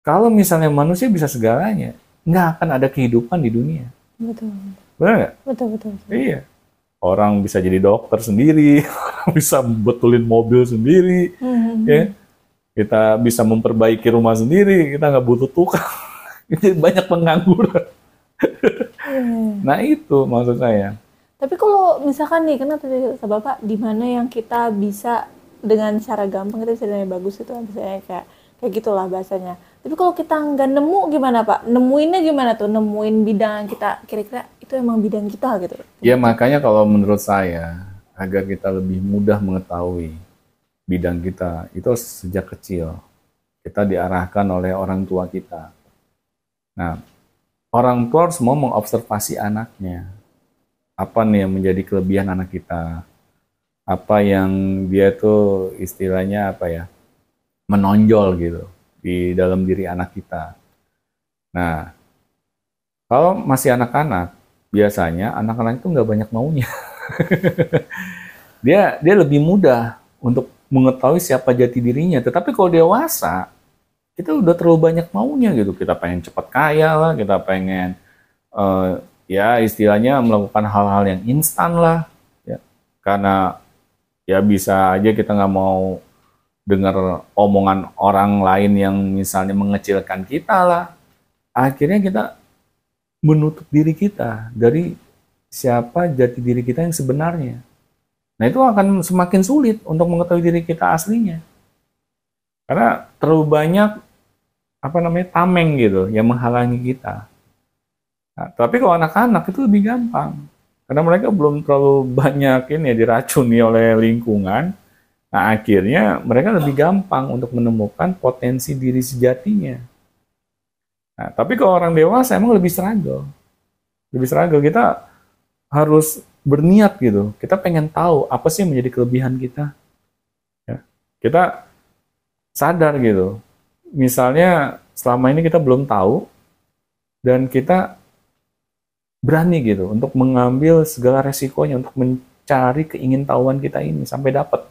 Kalau misalnya manusia bisa segalanya, nggak akan ada kehidupan di dunia. Betul. Benar nggak? Betul, betul, betul. Iya. Orang bisa jadi dokter sendiri, orang bisa betulin mobil sendiri, ya. Hmm. Kita bisa memperbaiki rumah sendiri, kita nggak butuh tukang. Jadi banyak pengangguran. Iya. Nah itu maksud saya. Tapi kalau misalkan nih, karena tadi kata Bapak, di mana yang kita bisa dengan cara gampang kita bisa dengan bagus itu misalnya kayak kayak gitulah bahasanya. Tapi kalau kita nggak nemu gimana Pak? Nemuinnya gimana tuh? Nemuin bidang yang kita kira-kira itu emang bidang kita gitu. Ya makanya kalau menurut saya, agar kita lebih mudah mengetahui bidang kita, itu sejak kecil. Kita diarahkan oleh orang tua kita. Nah, orang tua harus mau mengobservasi anaknya. Apa nih yang menjadi kelebihan anak kita? Apa yang dia tuh istilahnya apa ya? Menonjol gitu di dalam diri anak kita. Nah, kalau masih anak-anak, biasanya anak-anak itu nggak banyak maunya. Dia lebih mudah untuk mengetahui siapa jati dirinya. Tetapi kalau dewasa, kita udah terlalu banyak maunya gitu. Kita pengen cepat kaya lah, kita pengen eh, ya istilahnya melakukan hal-hal yang instan lah. Ya. Karena ya bisa aja kita nggak mau dengar omongan orang lain yang misalnya mengecilkan kita lah. Akhirnya kita menutup diri kita dari siapa jati diri kita yang sebenarnya. Nah itu akan semakin sulit untuk mengetahui diri kita aslinya. Karena terlalu banyak apa namanya tameng gitu yang menghalangi kita. Nah, tapi kalau anak-anak itu lebih gampang. Karena mereka belum terlalu banyak ini ya, diracuni oleh lingkungan. Nah akhirnya mereka lebih gampang untuk menemukan potensi diri sejatinya. Nah, tapi kalau orang dewasa emang lebih struggle. Lebih struggle. Kita harus berniat gitu. Kita pengen tahu apa sih yang menjadi kelebihan kita. Ya. Kita sadar gitu. Misalnya selama ini kita belum tahu dan kita berani gitu untuk mengambil segala resikonya untuk mencari keingintahuan kita ini sampai dapat.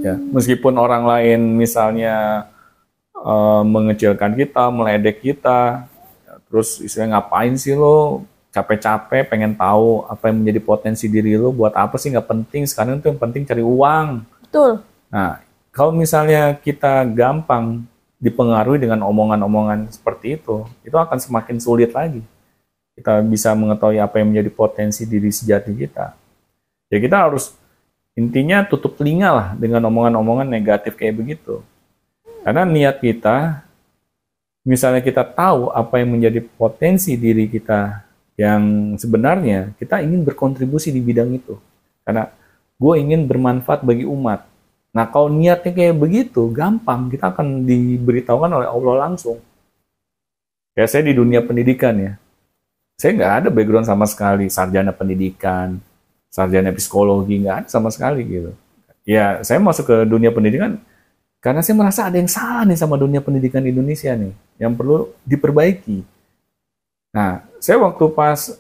Ya, Hmm. meskipun orang lain misalnya mengecilkan kita, meledek kita, terus istilahnya ngapain sih lo capek-capek pengen tahu apa yang menjadi potensi diri lo, buat apa sih, nggak penting, sekarang itu yang penting cari uang. Betul. Nah, kalau misalnya kita gampang dipengaruhi dengan omongan-omongan seperti itu akan semakin sulit lagi. Kita bisa mengetahui apa yang menjadi potensi diri sejati kita. Ya kita harus intinya tutup telinga lah dengan omongan-omongan negatif kayak begitu. Karena niat kita, misalnya kita tahu apa yang menjadi potensi diri kita yang sebenarnya, kita ingin berkontribusi di bidang itu. Karena gue ingin bermanfaat bagi umat. Nah kalau niatnya kayak begitu, gampang, kita akan diberitahukan oleh Allah langsung. Ya saya di dunia pendidikan ya, saya nggak ada background sama sekali, sarjana pendidikan, sarjana psikologi, nggak ada sama sekali gitu. Ya saya masuk ke dunia pendidikan karena saya merasa ada yang salah nih sama dunia pendidikan Indonesia nih, yang perlu diperbaiki. Nah, saya waktu pas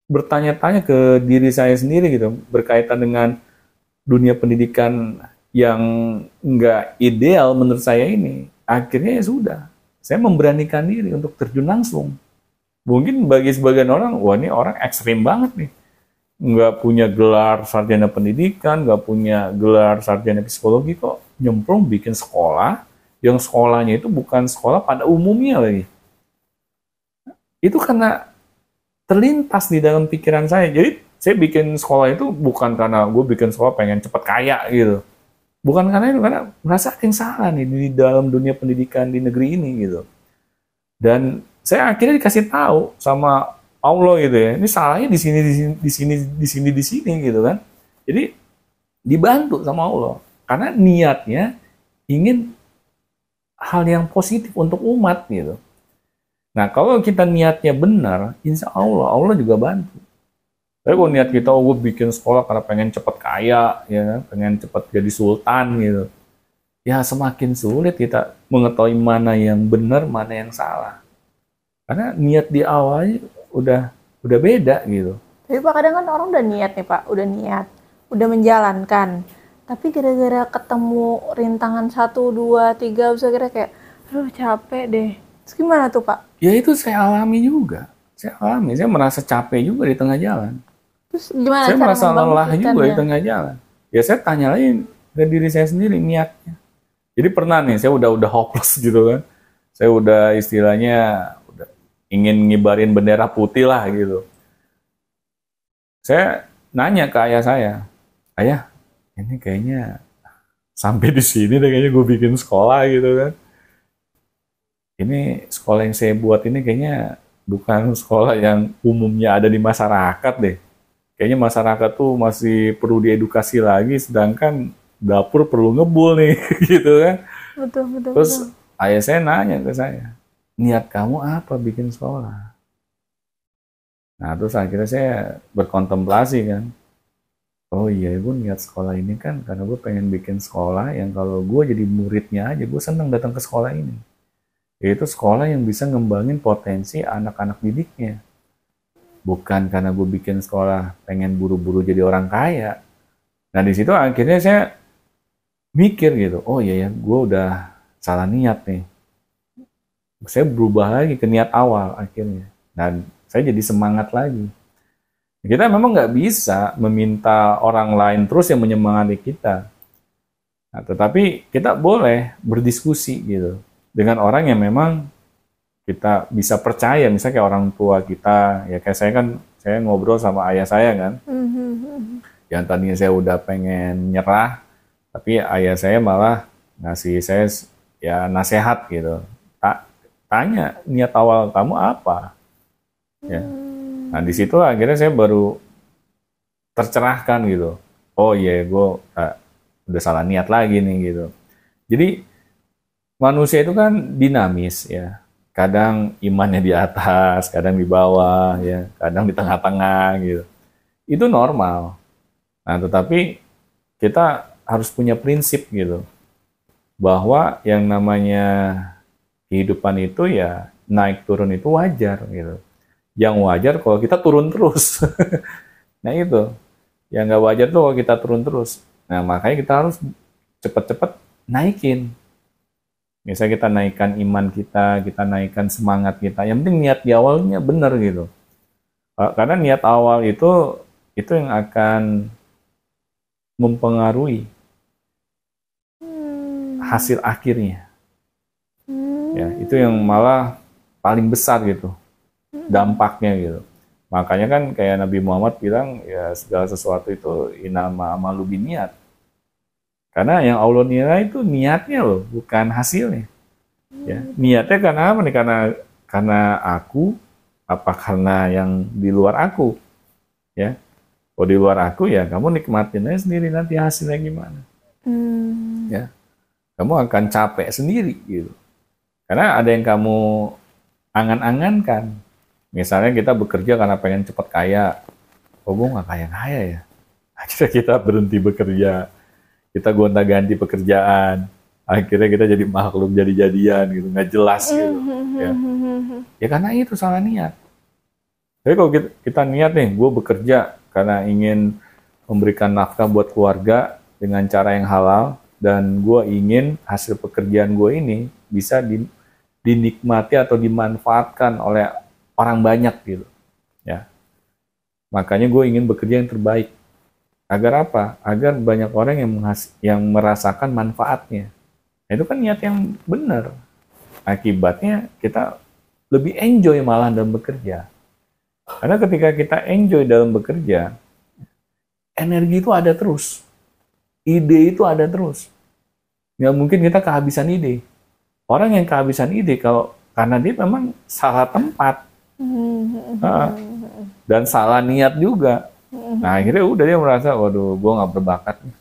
bertanya-tanya ke diri saya sendiri gitu, berkaitan dengan dunia pendidikan yang nggak ideal menurut saya ini, akhirnya ya sudah, saya memberanikan diri untuk terjun langsung. Mungkin bagi sebagian orang, wah ini orang ekstrim banget nih. Nggak punya gelar sarjana pendidikan, nggak punya gelar sarjana psikologi, kok nyemplung bikin sekolah, yang sekolahnya itu bukan sekolah pada umumnya lagi. Itu karena terlintas di dalam pikiran saya. Jadi saya bikin sekolah itu bukan karena gue bikin sekolah pengen cepet kaya gitu. Bukan karena itu, karena merasa yang salah nih di dalam dunia pendidikan di negeri ini gitu. Dan saya akhirnya dikasih tahu sama Allah gitu ya, ini salahnya di sini, di sini, di sini, di sini, di sini gitu kan. Jadi dibantu sama Allah karena niatnya ingin hal yang positif untuk umat gitu. Nah kalau kita niatnya benar, insya Allah Allah juga bantu. Tapi kalau niat kita, oh gue bikin sekolah karena pengen cepet kaya, ya kan, pengen cepet jadi sultan gitu, ya semakin sulit kita mengetahui mana yang benar, mana yang salah. Karena niat di awalnya udah beda gitu. Tapi Pak kadang kan orang udah niat nih Pak, udah niat, udah menjalankan. Tapi gara-gara ketemu rintangan 1, 2, 3, bisa kira kayak Aduh, capek deh. Terus gimana tuh, Pak? Ya itu saya alami juga. Saya alami, saya merasa capek juga di tengah jalan. Terus gimana Saya cara merasa lelah juga di membangkitkannya? tengah jalan. Ya saya tanya lagi ke diri saya sendiri niatnya. Jadi pernah nih, saya udah hopeless gitu kan. Saya udah istilahnya udah ingin ngibarin bendera putih lah gitu. Saya nanya ke ayah saya, ayah, ini kayaknya sampai di sini deh kayaknya gue bikin sekolah gitu kan. Ini sekolah yang saya buat ini kayaknya bukan sekolah yang umumnya ada di masyarakat deh. Kayaknya masyarakat tuh masih perlu diedukasi lagi, sedangkan dapur perlu ngebul nih, gitu kan. Betul, betul, Terus betul. ayah saya nanya ke saya, niat kamu apa bikin sekolah? Nah, terus akhirnya saya berkontemplasi kan. Oh iya, gue niat sekolah ini kan karena gue pengen bikin sekolah yang kalau gue jadi muridnya aja, gue seneng datang ke sekolah ini. Yaitu sekolah yang bisa ngembangin potensi anak-anak didiknya. Bukan karena gue bikin sekolah pengen buru-buru jadi orang kaya. Nah, di situ akhirnya saya mikir gitu, oh iya ya, gue udah salah niat nih. Saya berubah lagi ke niat awal akhirnya. Dan saya jadi semangat lagi. Kita memang nggak bisa meminta orang lain terus yang menyemangati kita. Nah, tetapi kita boleh berdiskusi gitu dengan orang yang memang kita bisa percaya, misalnya kayak orang tua kita, ya kayak saya kan, saya ngobrol sama ayah saya kan, yang tadinya saya udah pengen nyerah, tapi ayah saya malah ngasih saya ya nasihat gitu. Tanya niat awal kamu apa? Ya. Nah di situ akhirnya saya baru tercerahkan gitu. Oh iya, gue udah salah niat lagi nih gitu. Jadi manusia itu kan dinamis ya. Kadang imannya di atas, kadang di bawah, ya, kadang di tengah-tengah gitu. Itu normal. Nah, tetapi kita harus punya prinsip gitu, bahwa yang namanya kehidupan itu ya naik turun itu wajar gitu. Yang wajar kalau kita turun terus. Nah itu, yang nggak wajar tuh kalau kita turun terus. Nah makanya kita harus cepet-cepet naikin. Misalnya kita naikkan iman kita naikkan semangat kita. Yang penting niat di awalnya benar gitu. Karena niat awal itu yang akan mempengaruhi hasil akhirnya. Ya, itu yang malah paling besar gitu dampaknya gitu. Makanya kan kayak Nabi Muhammad bilang ya segala sesuatu itu inama amalu biniat. Karena yang Allah nilai itu niatnya loh, bukan hasilnya. Ya, niatnya karena apa nih? Karena aku, apa karena yang di luar aku? Ya, kalau di luar aku ya kamu nikmatin aja sendiri nanti hasilnya gimana. Ya, kamu akan capek sendiri gitu. Karena ada yang kamu angan-angankan. Misalnya kita bekerja karena pengen cepat kaya. Oh, gue nggak kaya-kaya ya. Akhirnya kita berhenti bekerja. Kita gonta-ganti pekerjaan. Akhirnya kita jadi makhluk jadi-jadian gitu. Nggak jelas gitu. Ya. Ya karena itu salah niat. Tapi kalau kita niat nih, gue bekerja karena ingin memberikan nafkah buat keluarga dengan cara yang halal. Dan gue ingin hasil pekerjaan gue ini bisa dinikmati atau dimanfaatkan oleh orang banyak gitu, ya. Makanya gue ingin bekerja yang terbaik. Agar apa? Agar banyak orang yang merasakan manfaatnya. Nah, itu kan niat yang benar. Akibatnya kita lebih enjoy malah dalam bekerja. Karena ketika kita enjoy dalam bekerja, energi itu ada terus. Ide itu ada terus. Nggak mungkin kita kehabisan ide. Orang yang kehabisan ide karena dia memang salah tempat. Dan salah niat juga. Nah akhirnya udah dia merasa, waduh gue gak berbakat nih.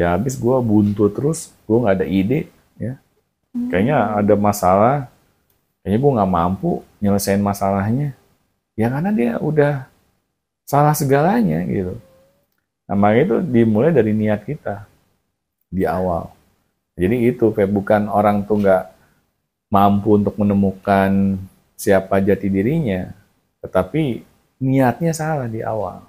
Ya habis gue buntu terus, gue gak ada ide. Ya. Kayaknya ada masalah, kayaknya gue gak mampu nyelesain masalahnya. Ya karena dia udah salah segalanya gitu. Nah makanya itu dimulai dari niat kita di awal. Jadi itu, bukan orang tuh gak mampu untuk menemukan siapa jati dirinya, tetapi niatnya salah di awal.